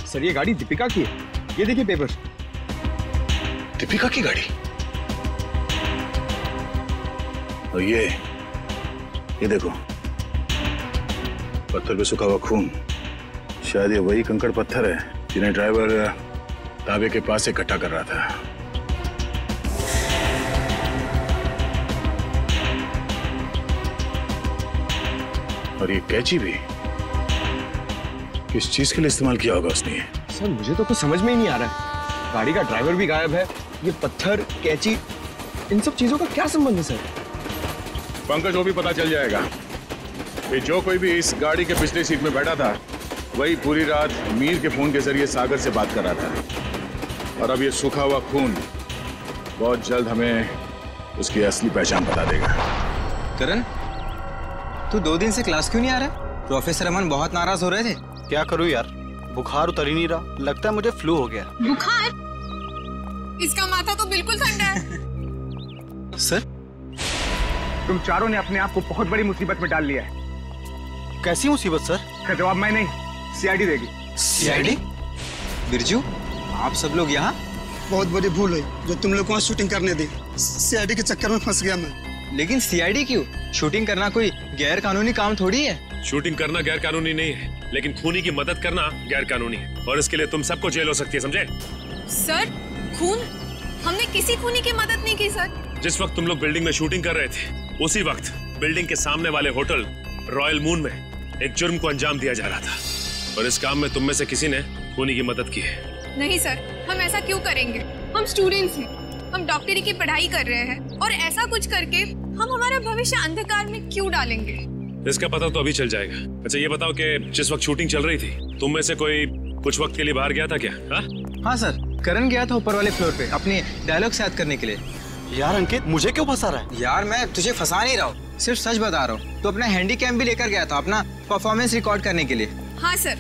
सर ये गाड़ी दीपिका की है, ये देखिए पेपर। दीपिका की गाड़ी? और ये देखो, पत्थर पे सूखा हुआ खून। शायद ये वही कंकड़ पत्थर है जिन्हें ड्राइवर ढाबे के पास इकट्ठा कर रहा था। और ये कैंची भी किस चीज के लिए इस्तेमाल किया होगा उसने? सर मुझे तो कुछ समझ में ही नहीं आ रहा है। गाड़ी का ड्राइवर भी गायब है, ये पत्थर, कैंची, इन सब चीजों का क्या संबंध है सर? पंकज, वो भी पता चल जाएगा कि जो कोई भी इस गाड़ी के पिछले सीट में बैठा था वही पूरी रात मीर के फोन के जरिए सागर से बात कर रहा था। और अब ये सूखा हुआ खून बहुत जल्द हमें उसकी असली पहचान बता देगा। करण, तू 2 दिन से क्लास क्यों नहीं आ रहा? प्रोफेसर अमन बहुत नाराज हो रहे थे। क्या करूं यार, बुखार उतर ही नहीं रहा। लगता है मुझे फ्लू हो गया। बुखार? इसका माथा तो बिल्कुल ठंडा है। सर, तुम चारों ने अपने आप को बहुत बड़ी मुसीबत में डाल लिया है। कैसी मुसीबत सर? का जवाब मैं नहीं, CID देगी। CID? बिरजू, आप सब लोग यहाँ? बहुत बड़ी भूल हुई जो तुम लोग को शूटिंग करने दी। CID के चक्कर में फंस गया मैं। लेकिन CID क्यों? शूटिंग करना कोई गैर कानूनी काम थोड़ी है। शूटिंग करना गैर कानूनी नहीं है, लेकिन खूनी की मदद करना गैर कानूनी है, और इसके लिए तुम सबको जेल हो सकती है, समझे? सर, खून? हमने किसी खूनी की मदद नहीं की सर। जिस वक्त तुम लोग बिल्डिंग में शूटिंग कर रहे थे, उसी वक्त बिल्डिंग के सामने वाले होटल रॉयल मून में एक जुर्म को अंजाम दिया जा रहा था, और इस काम में तुम में से किसी ने खूनी की मदद की है। नहीं सर, हम ऐसा क्यों करेंगे? हम स्टूडेंट्स हैं, हम डॉक्टरी की पढ़ाई कर रहे हैं, और ऐसा कुछ करके हम हमारा भविष्य अंधकार में क्यों डालेंगे? इसका पता तो अभी चल जाएगा। अच्छा ये बताओ कि जिस वक्त शूटिंग चल रही थी, तुम में से कोई कुछ वक्त के लिए बाहर गया था क्या? हाँ सर, करण गया था ऊपर वाले फ्लोर पे अपने डायलॉग याद करने के लिए। यार अंकित, मुझे क्यों फंसा रहा है? यार मैं तुझे फंसा नहीं रहा हूँ, सिर्फ सच बता रहा हूँ। तो अपना हैंडीकैम भी लेकर गया था अपना परफॉर्मेंस रिकॉर्ड करने के लिए। हाँ सर,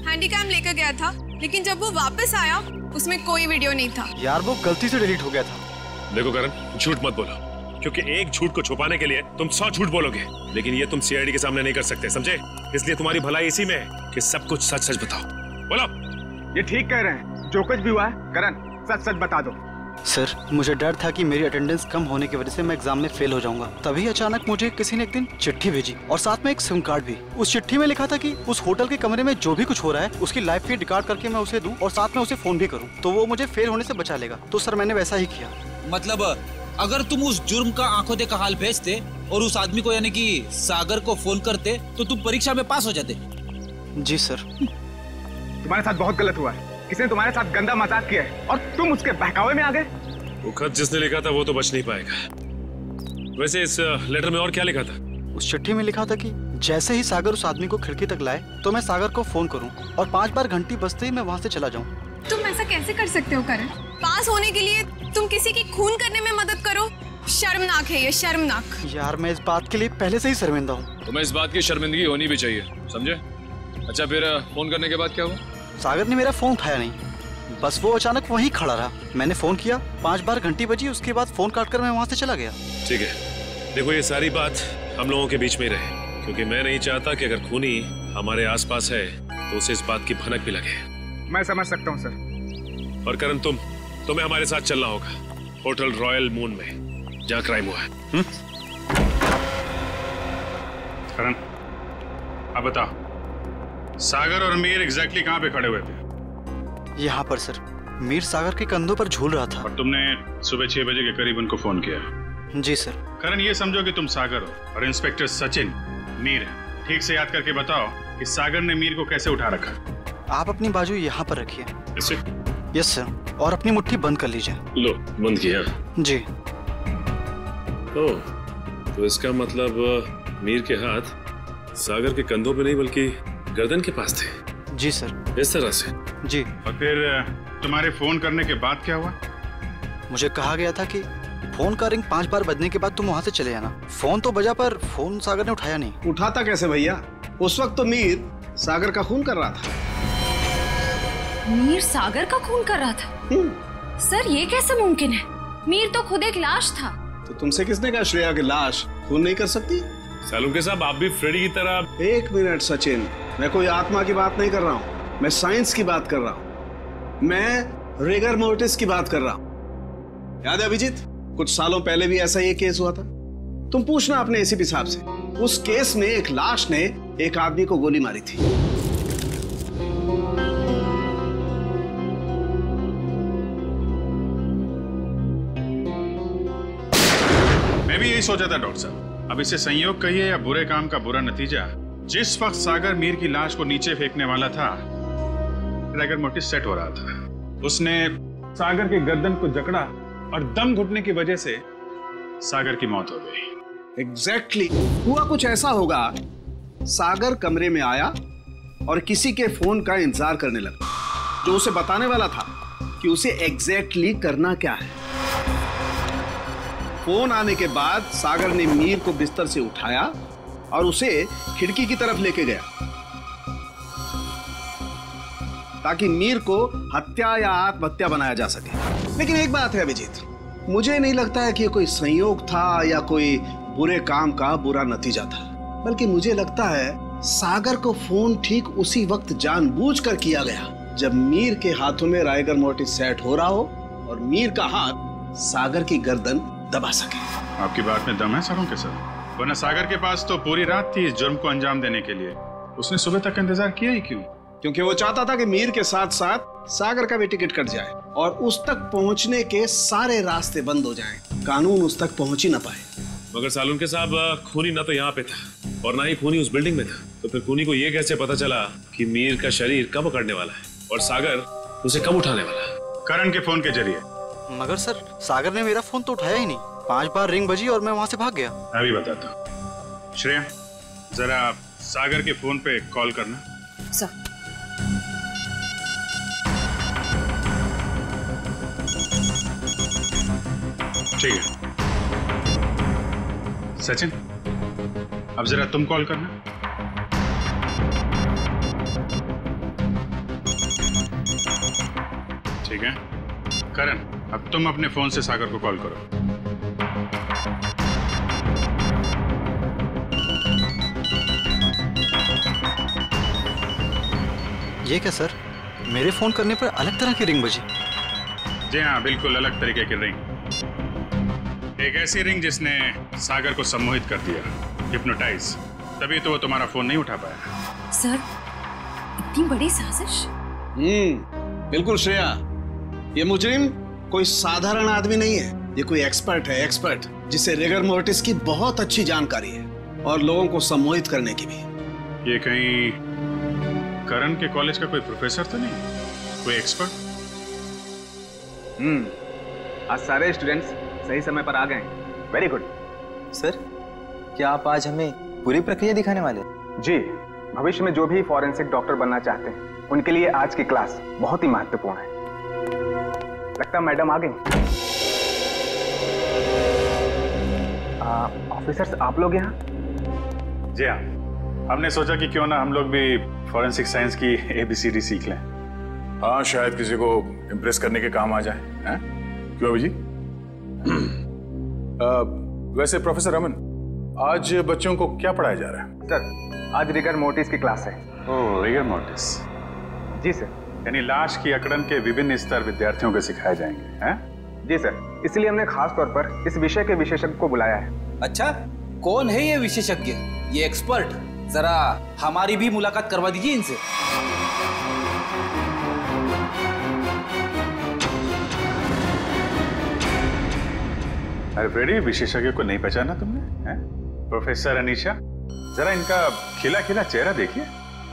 हैंडीकैम लेकर गया था, लेकिन जब वो वापस आया उसमें कोई वीडियो नहीं था। यार वो गलती से डिलीट हो गया था। देखो करण, झूठ मत बोलो, क्योंकि एक झूठ को छुपाने के लिए तुम 100 झूठ बोलोगे, लेकिन ये तुम सीआईडी के सामने नहीं कर सकते, समझे? इसलिए तुम्हारी भलाई इसी में है कि सब कुछ सच सच बताओ। बोलो। ये ठीक कह रहे हैं, जो कुछ भी हुआ है करण सच सच बता दो। सर, मुझे डर था कि मेरी अटेंडेंस कम होने की वजह से मैं एग्जाम में फेल हो जाऊंगा। तभी अचानक मुझे किसी ने एक दिन चिट्ठी भेजी और साथ में एक सिम कार्ड भी। उस चिट्ठी में लिखा था कि उस होटल के कमरे में जो भी कुछ हो रहा है उसकी लाइव फीड रिकॉर्ड करके मैं उसे दूं और साथ में उसे फोन भी करूं, तो वो मुझे फेल होने से बचा लेगा। तो सर मैंने वैसा ही किया। मतलब अगर तुम उस जुर्म का आंखों देखा हाल भेजते और उस आदमी को यानी कि सागर को फोन करते तो तुम परीक्षा में पास हो जाते। जी सर। तुम्हारे साथ बहुत गलत हुआ है, किसी ने तुम्हारे साथ गंदा मजाक किया है और तुम उसके बहकावे में आ गए। वो खत जिसने लिखा था वो तो बच नहीं पाएगा। वैसे इस लेटर में और क्या लिखा था? उस चिट्ठी में लिखा था कि जैसे ही सागर उस आदमी को खिड़की तक लाए तो मैं सागर को फोन करूं और 5 बार घंटी बजते ही मैं वहां से चला जाऊं। तुम ऐसा कैसे कर सकते हो करण? पास होने के लिए तुम किसी की खून करने में मदद करो, शर्मनाक है ये, शर्मनाक। यार मैं इस बात के लिए पहले से ही शर्मिंदा हूँ। तुम्हें इस बात की शर्मिंदगी होनी भी चाहिए, समझे? अच्छा फिर फोन करने के बाद क्या हुआ? सागर ने मेरा फोन उठाया नहीं, बस वो अचानक वहीं खड़ा रहा। मैंने फोन किया, 5 बार घंटी बजी, उसके बाद फोन काट कर मैं वहाँ से चला गया। ठीक है, देखो ये सारी बात हम लोगों के बीच में ही रहे, क्योंकि मैं नहीं चाहता कि अगर खूनी हमारे आसपास है तो उसे इस बात की भनक भी लगे। मैं समझ सकता हूँ सर। और करण तुम्हें हमारे साथ चलना होगा होटल रॉयल मून में, जहाँ क्राइम हुआ है। करण, अब बताओ सागर और मीर एग्जैक्टली कहाँ पे खड़े हुए थे? यहाँ पर सर। मीर सागर के कंधों पर झूल रहा था। और तुमने सुबह 6 बजे के करीब उनको फोन किया? जी सर। करण, ये समझो कि तुम सागर हो और इंस्पेक्टर सचिन मीर है। ठीक से याद करके बताओ कि सागर ने मीर को कैसे उठा रखा? आप अपनी बाजू यहाँ पर रखिए। इसे? यस सर, और अपनी मुट्ठी बंद कर लीजिए। लो, बंद किया? जी। ओह, तो इसका मतलब मीर के हाथ सागर के कंधों पे नहीं बल्कि गर्दन के पास थे। जी सर। इस तरह से? जी। और फिर तुम्हारे फोन करने के बाद क्या हुआ? मुझे कहा गया था कि फोन का रिंग 5 बार बजने के बाद तुम वहाँ से चले जाना। फोन तो बजा पर फोन सागर ने उठाया नहीं। उठाता कैसे भैया? उस वक्त तो मीर सागर का खून कर रहा था। मीर सागर का खून कर रहा था? सर ये कैसे मुमकिन है? मीर तो खुद एक लाश था। तो तुमसे किसने कहा श्रेया की लाश खून नहीं कर सकती? सालुंके साहब, आप भी फ्रेडी की तरह। 1 मिनट सचिन, मैं कोई आत्मा की बात नहीं कर रहा हूँ, मैं साइंस की बात कर रहा हूँ, मैं रिगर मोर्टिस की बात कर रहा हूँ। याद है अभिजीत, कुछ सालों पहले भी ऐसा ही केस हुआ था। तुम पूछना अपने एसीपी साहब से, उस केस में एक लाश ने एक आदमी को गोली मारी थी। मैं भी यही सोचा था डॉक्टर साहब। अब इसे संयोग कहिए या बुरे काम का बुरा नतीजा, जिस वक्त सागर मीर की लाश को नीचे फेंकने वाला था, रिगर मोर्टिस सेट हो रहा था। उसने सागर के गर्दन को जकड़ा और दम घुटने की वजह से सागर की मौत हो गई। एग्जैक्टली हुआ कुछ ऐसा होगा, सागर कमरे में आया और किसी के फोन का इंतजार करने लगा, जो उसे बताने वाला था कि उसे एग्जैक्टली करना क्या है। फोन आने के बाद सागर ने मीर को बिस्तर से उठाया और उसे खिड़की की तरफ लेके गया ताकि मीर को हत्या या आत्महत्या बनाया जा सके। लेकिन एक बात है अभिजीत, मुझे नहीं लगता है कि ये कोई संयोग था या कोई बुरे काम का बुरा नतीजा था, बल्कि मुझे लगता है सागर को फोन ठीक उसी वक्त जानबूझकर किया गया जब मीर के हाथों में राइगर मोर्टिस सेट हो रहा हो और मीर का हाथ सागर की गर्दन दबा सके। आपकी बात में दम है सरों के सर, वरना सागर के पास तो पूरी रात थी इस जुर्म को अंजाम देने के लिए। उसने सुबह तक इंतजार किया ही क्यों? क्योंकि वो चाहता था कि मीर के साथ साथ सागर का भी टिकट कट जाए और उस तक पहुंचने के सारे रास्ते बंद हो जाएं, कानून उस तक पहुंच ही ना पाए। मगर सालुंके साहब, खूनी ना तो यहाँ पे था और ना ही खूनी उस बिल्डिंग में था, तो फिर खूनी को ये कैसे पता चला कि मीर का शरीर कब पकड़ने वाला है और सागर उसे कब उठाने वाला है? करण के फोन के जरिए। मगर सर, सागर ने मेरा फोन तो उठाया ही नहीं। 5 बार रिंग बजी और मैं वहां से भाग गया। मैं भी बताता हूँ। श्रेया, जरा सागर के फोन पे कॉल करना। सर। ठीक है सचिन, अब जरा तुम कॉल करना। ठीक है करण, अब तुम अपने फोन से सागर को कॉल करो। ये क्या सर, मेरे फोन करने पर अलग तरह की रिंग बजी? जी हाँ, बिल्कुल अलग तरीके की रिंग। एक ऐसी रिंग जिसने सागर को सम्मोहित कर दिया, हिप्नोटाइज। तभी तो वो तुम्हारा फोन नहीं उठा पाया। सर, इतनी बड़ी साजिश? बिल्कुल श्रेया, ये मुजरिम कोई साधारण आदमी नहीं है, ये कोई एक्सपर्ट है, एक्सपर्ट जिसे रिगर मोर्टिस की बहुत अच्छी जानकारी है और लोगों को सम्मोहित करने की भी। ये कहीं करण के कॉलेज का कोई प्रोफेसर तो नहीं, कोई एक्सपर्ट? आज सारे स्टूडेंट्स सही समय पर आ गए। Very good. सर, क्या आप आज हमें पूरी प्रक्रिया दिखाने वाले? जी, भविष्य में जो भी फॉरेंसिक डॉक्टर बनना चाहते हैं उनके लिए आज की क्लास बहुत ही महत्वपूर्ण है। लगता है मैडम आ गई। ऑफिसर्स, आप लोग यहाँ? जी हाँ, हमने सोचा कि क्यों ना हम लोग भी फॉरेंसिक साइंस की ABCD सीख लें। हाँ, शायद किसी को इम्प्रेस करने के काम आ जाए। हैं? क्यों अभी जी? वैसे प्रोफेसर रमन, आज बच्चों को क्या पढ़ाया जा रहा है? सर, आज रिगर मोर्टिस की क्लास है। ओह, रिगर मोर्टिस। जी सर। यानी लाश की अकड़न के विभिन्न स्तर विद्यार्थियों को सिखाए जाएंगे, हैं? जी सर, इसलिए हमने खास तौर पर इस विषय के विशेषज्ञ को बुलाया है। अच्छा, कौन है ये विशेषज्ञ, ये एक्सपर्ट? जरा हमारी भी मुलाकात करवा दीजिए इनसे। अरे फ्रेडी, विशेषज्ञ को नहीं पहचाना तुमने? हैं? प्रोफेसर अनीशा, जरा इनका खिला खिला चेहरा देखिए।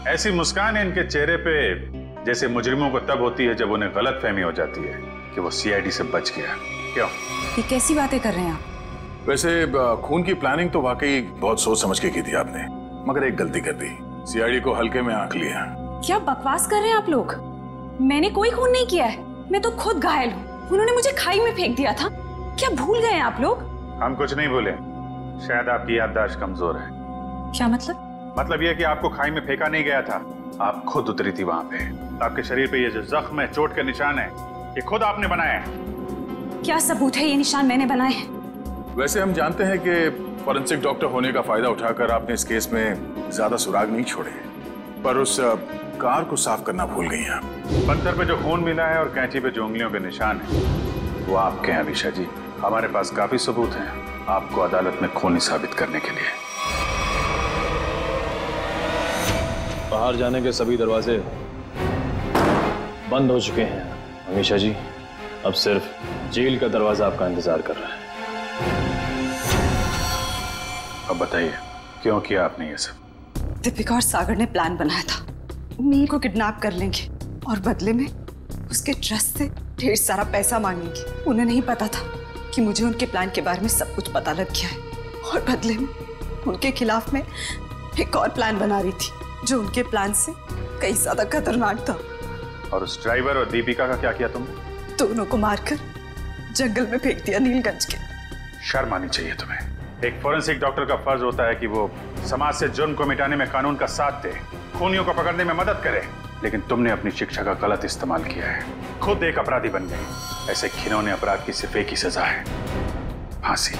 ऐसी मुस्कान है इनके चेहरे पे जैसे मुजरिमों को तब होती है जब उन्हें गलतफहमी हो जाती है कि वो CID से बच गया। क्यों? ये कैसी बातें कर रहे हैं आप? वैसे खून की प्लानिंग तो वाकई बहुत सोच समझ के की थी आपने, मगर एक गलती कर दी, CID को हल्के में आंक लिया। क्या बकवास कर रहे हैं आप लोग? मैंने कोई खून नहीं किया है, मैं तो खुद घायल हूँ। उन्होंने मुझे खाई में फेंक दिया था। क्या भूल गए हैं आप लोग? हम कुछ नहीं भूले, शायद आपकी याददाश्त कमजोर है। क्या मतलब? मतलब यह कि आपको खाई में फेंका नहीं गया था, आप खुद उतरी थी वहां पे। आपके शरीर पे ये जो जख्म है, चोट के निशान है, ये खुद आपने बनाए हैं। क्या सबूत है ये निशान मैंने बनाए हैं? वैसे हम जानते हैं कि फॉरेंसिक डॉक्टर होने का फायदा उठाकर आपने इस केस में ज्यादा सुराग नहीं छोड़े, पर उस कार को साफ करना भूल गई आप। पत्थर पे जो खून मिला है और कैंची पे जो उंगलियों के निशान है वो आपके हैं अनीशा जी। हमारे पास काफी सबूत हैं आपको अदालत में खूनी साबित करने के लिए। बाहर जाने के सभी दरवाजे बंद हो चुके हैं अमीशा जी, अब सिर्फ जेल का दरवाजा आपका इंतजार कर रहा है। अब बताइए क्यों किया आपने ये सब? दीपिका और सागर ने प्लान बनाया था, मीर को किडनैप कर लेंगे और बदले में उसके ट्रस्ट से ढेर सारा पैसा मांगेंगे। उन्हें नहीं पता था कि मुझे उनके प्लान के बारे में सब कुछ पता लग गया है और बदले में उनके खिलाफ में एक और प्लान बना रही थी जो उनके प्लान से कई ज्यादा खतरनाक था। और उस ड्राइवर और दीपिका का क्या किया तुमने? दोनों को मारकर जंगल में फेंक दिया नीलगंज के। शर्म आनी चाहिए तुम्हें। एक फोरेंसिक डॉक्टर का फर्ज होता है कि वो समाज से जुर्म को मिटाने में कानून का साथ दे, खूनियों को पकड़ने में मदद करे, लेकिन तुमने अपनी शिक्षा का गलत इस्तेमाल किया है, खुद एक अपराधी बन गई। ऐसे घिनौने अपराध की सिर्फ एक ही सजा है, फांसी।